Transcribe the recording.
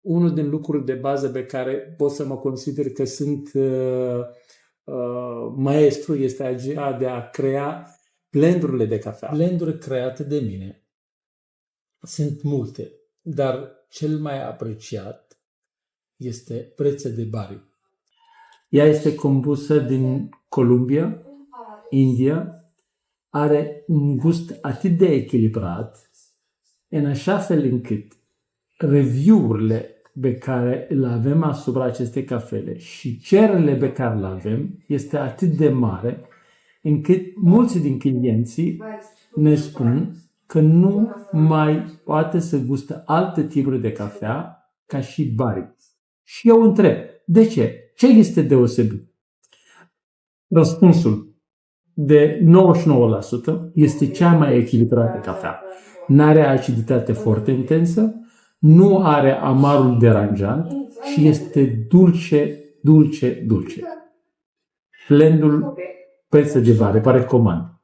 unul din lucruri de bază pe care pot să mă consider că sunt maestru este aceea de a crea blendurile de cafea. Blenduri create de mine sunt multe, dar cel mai apreciat este Prezze de Bari. Ea este compusă din Columbia, India, are un gust atât de echilibrat, în așa fel încât review-urile pe care le avem asupra acestei cafele și cererile pe care le avem este atât de mare, încât mulți din clienții ne spun că nu mai poate să gustă alte tipuri de cafea ca și Bari. Și eu întreb, de ce? Ce este deosebit? Răspunsul de 99% este cea mai echilibrată cafea. N-are aciditate foarte intensă, nu are amarul deranjant și este dulce, dulce, dulce. Blendul Prezze de Bari, vă recomand.